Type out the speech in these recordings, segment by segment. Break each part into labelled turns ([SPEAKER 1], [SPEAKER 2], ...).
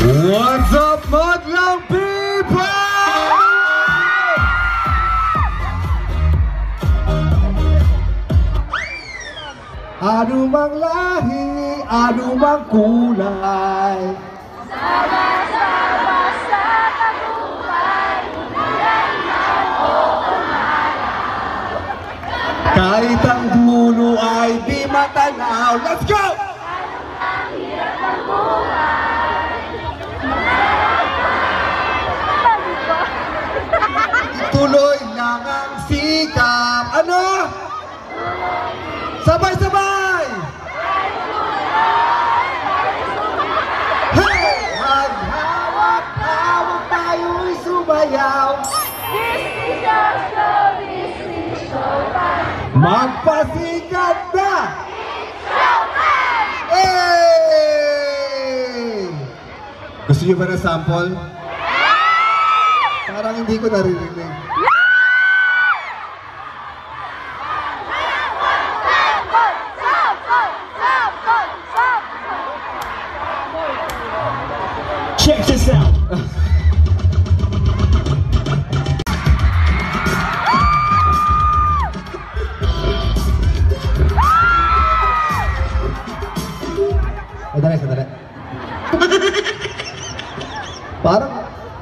[SPEAKER 1] What's up, Madlang people? Anumang lahi, anumang kulay,
[SPEAKER 2] sama-sama sa tagumpay, kailanman o pangarap.
[SPEAKER 1] kahit ang dulo ay di matanaw. Let's go!
[SPEAKER 2] Ang hirap ng buhay,
[SPEAKER 1] Tuloy lang ang sikap. Ano? Sabay-sabay! Hey! Maghawak-hawak tayo'y sumayaw.
[SPEAKER 2] This is our show, this is showtime.
[SPEAKER 1] Magpasikat na!
[SPEAKER 2] Showtime!
[SPEAKER 1] Hey! Gusto niyo ba ng sample? Parang hindi ko naririnig.
[SPEAKER 3] Check this out.
[SPEAKER 1] Sandali.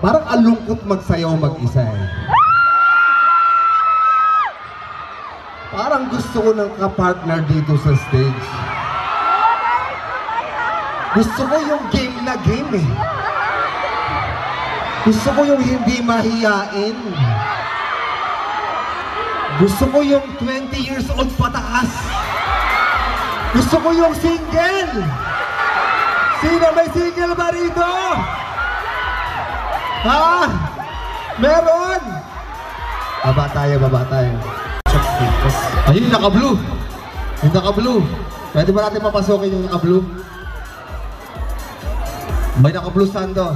[SPEAKER 1] Parang alungkot magsayaw mag-isa eh. Parang gusto ko ng kapartner dito sa stage. Gusto ko yung game na game eh. Gusto ko yung hindi mahiyain. Gusto ko yung 20 years old pataas. Gusto ko yung single. Sino may single ba rito? Ha? Meron? Baba tayo. Ayun, naka-blue. Yung naka-blue. Pwede ba natin papasokin yung naka-blue? May naka-blue sando.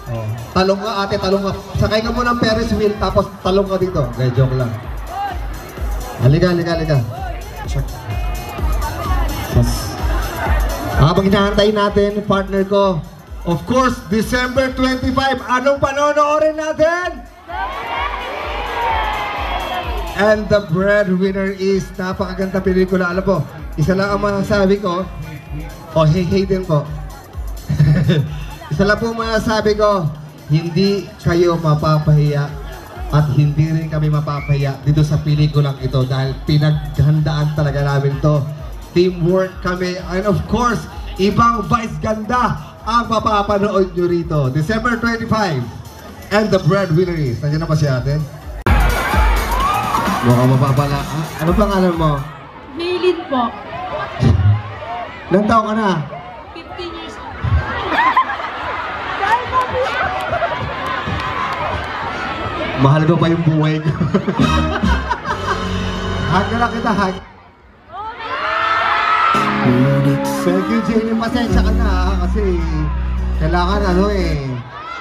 [SPEAKER 1] Oh. Talong ka ate, talong ka. Sakay ka muna ng Ferris wheel, tapos talong ka dito. Okay, joke lang. Halika. Check. Habang hinahantay natin, partner ko, of course, December 25, anong panonoorin natin? And the breadwinner is napakaganda pelikula. Alam po, isa lang ang masasabi ko. Hey din po. Isa lang po masasabi ko, hindi kayo mapapahiya at hindi rin kami mapapahiya dito sa pelikulang ito dahil pinaghandaan talaga namin to. Teamwork kami, and of course, ibang vice ganda ang mapapanood nyo rito. December 25, and the breadwinner is. Nandiyan na ba si ate? Mukhang mapapala. Ano pangalan mo?
[SPEAKER 2] Maylin po.
[SPEAKER 1] Ilang taon ka na?
[SPEAKER 2] 15 years old.
[SPEAKER 1] Mahal ko pa yung buhay ko. Hug na lang kita, hug. Thank you, Jenny. Pasensya ka na kasi kailangan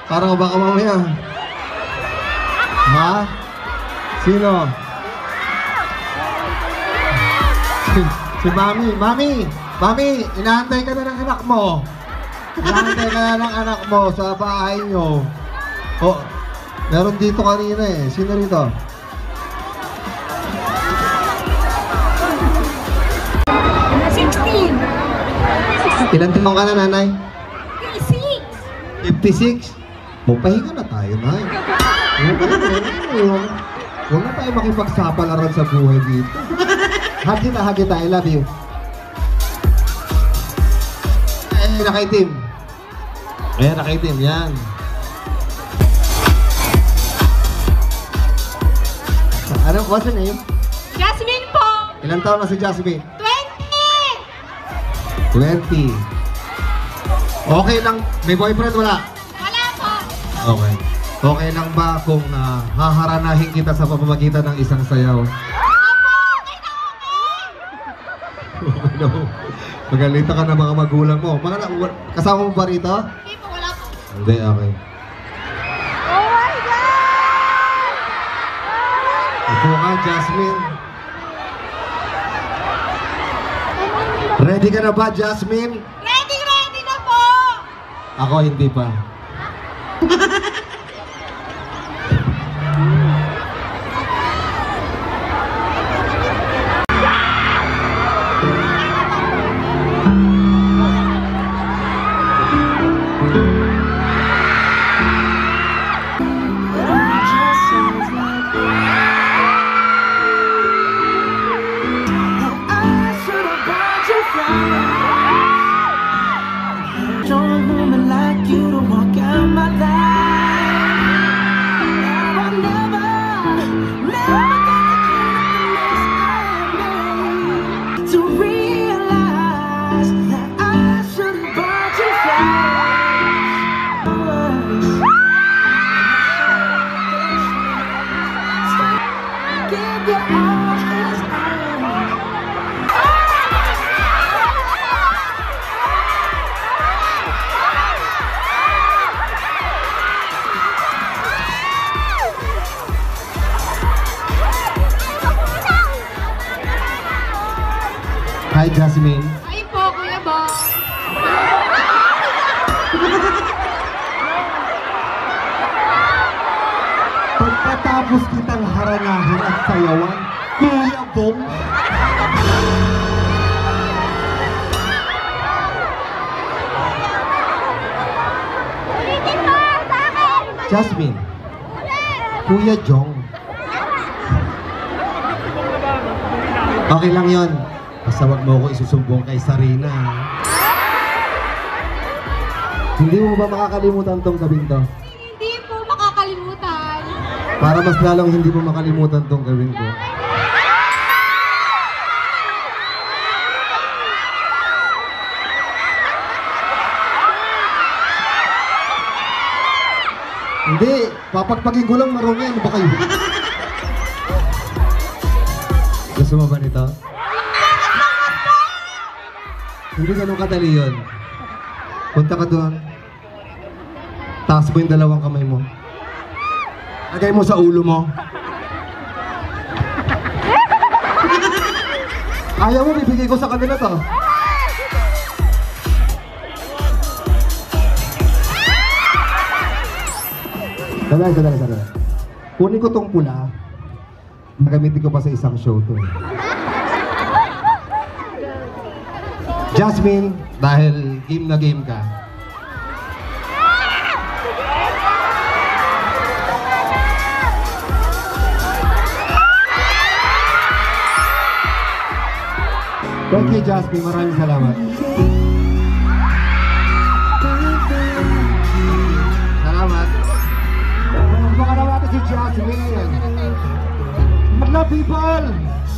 [SPEAKER 1] parang baka mamaya. Ha? Sino? Si Mami, inaantay ka na ng anak mo. Inaantay ka na ng anak mo sa bahay nyo. Oh, meron dito kanina eh. Sino rito? Ilan taong ka na, nanay? 56? Pahinga na tayo, nay. Huwag na tayo makipagsapalaran sa buhay dito. Hug kita, I love you. Nakaitim. Nakaitim, yan. What's her name?
[SPEAKER 2] Jasmine po.
[SPEAKER 1] Ilang taon na si Jasmine?
[SPEAKER 2] 20.
[SPEAKER 1] 20. Okay lang, may boyfriend wala?
[SPEAKER 2] Wala po.
[SPEAKER 1] Okay. Okay lang ba kung haharanahin kita sa pamamagitan ng isang sayaw? Okay na po. Magalita ka ng mga magulang mo. Kasama mo ba rito?
[SPEAKER 2] Hindi po, wala po.
[SPEAKER 1] Hindi, okay.
[SPEAKER 2] Oh my God!
[SPEAKER 1] Upo ka, Jasmine. Ready ka na ba, Jasmine?
[SPEAKER 2] Ready na po!
[SPEAKER 1] Ako hindi pa. Hi, Jasmine.
[SPEAKER 2] Ay po, Kuya Bob.
[SPEAKER 1] Pagkatapos kitang haranahin at sayawan, Kuya Bong.
[SPEAKER 2] Ulitin mo sa akin!
[SPEAKER 1] Jasmine, Kuya Jong. Okay lang yon. Basta wag mo ako isusumbong kay Sarina. Hindi mo ba makakalimutan tong gabing to?
[SPEAKER 2] Hindi po makakalimutan.
[SPEAKER 1] Para mas lalong hindi mo makalimutan tong gawin ko. Hindi, papagpagin ko lang marumi. Ano ba kayo? Gusto mo ba nito? Hindi ganun kadali yun. Punta ka doon. Taas mo yung dalawang kamay mo. Lagay mo sa ulo mo. Ayaw mo, bibigay ko sa kanila to. Sadali. Kunin ko tong pula. Magamitin ko pa sa isang show to. Jasmine, dahil game na game ka. Thank you, Jasmine. Maraming salamat. Salamat. Baka naman natin si Jasmine. Hello, people!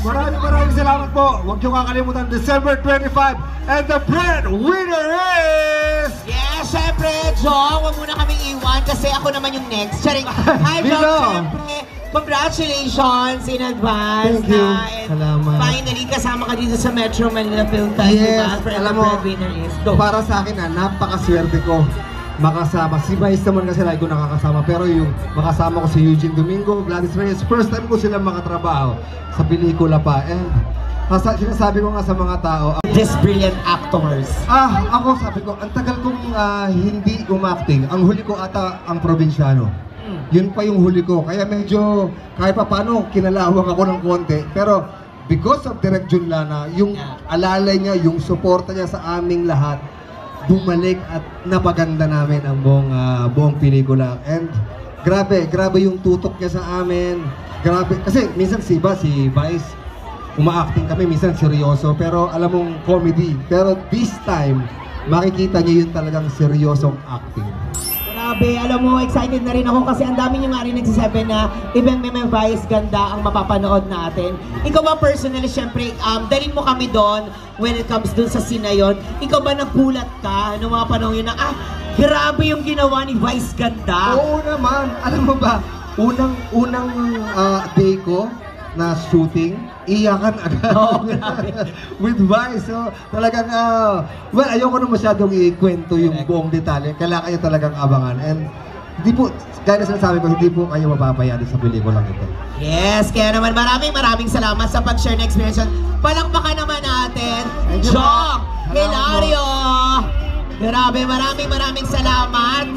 [SPEAKER 1] Maraming salamat po. Huwag niyo kakalimutan, December 25, and the breadwinner is...
[SPEAKER 4] Yes, syempre, Jong, huwag muna kaming iwan kasi ako naman yung next. Charing, hi, Jong,
[SPEAKER 1] Dino.
[SPEAKER 4] syempre, congratulations in advance.
[SPEAKER 1] Thank you.
[SPEAKER 4] And
[SPEAKER 1] Salamat.
[SPEAKER 4] finally, kasama ka dito sa Metro Manila Film Festival.
[SPEAKER 1] Yes,
[SPEAKER 4] And
[SPEAKER 1] alam
[SPEAKER 4] the
[SPEAKER 1] mo,
[SPEAKER 4] breadwinner is Dong.
[SPEAKER 1] para sa akin napakaswerte ko makasama. Si Vice naman kasi lagi ko nakakasama, pero yung makasama ko si Eugene Domingo, Gladys Reyes, first time ko sila makatrabaho sa pelikula pa. And sinasabi ko nga sa mga tao,
[SPEAKER 4] These brilliant actors.
[SPEAKER 1] ako sabi ko, ang tagal kong hindi umacting. Ang huli ko ata ang Probinsyano. Yun pa yung huli ko. Kaya medyo, kahit pa paano, kinalawang ako ng konti. Pero because of Direk Jun Lana, yung alalay niya, yung suporta niya sa aming lahat, bumalik at napaganda namin ang buong pelikula. And grabe yung tutok niya sa amin. Grabe, kasi minsan si Vice, uma-acting kami, minsan seryoso, pero alam mong comedy. Pero this time, makikita niyo yung talagang seryosong acting.
[SPEAKER 4] Grabe, alam mo, excited na rin ako kasi ang dami nyo nga rin nagsasabi na ibang may Vice ganda ang mapapanood natin. Ikaw ba personally, syempre, dalhin mo kami doon when it comes dun sa scene na yun. Ikaw ba nagulat ka noong mga panahon yun na, grabe yung ginawa ni Vice ganda?
[SPEAKER 1] Oo naman, alam mo ba, unang day ko na shooting, iyakan agad.
[SPEAKER 4] Oo, grabe.
[SPEAKER 1] With Vice. So, talagang, well, ayoko na masyadong ikwento yung buong detalye. Kailangan kayo talagang abangan. And, hindi po, gaya na sinasabi ko, hindi po kayo mapapayado sa pelikulang ito.
[SPEAKER 4] Yes, kaya naman maraming salamat sa pag-share na experience. Palakpakan naman natin,
[SPEAKER 1] Thank you,
[SPEAKER 4] Jong
[SPEAKER 1] ma'am.
[SPEAKER 4] Hilario! Grabe, maraming salamat.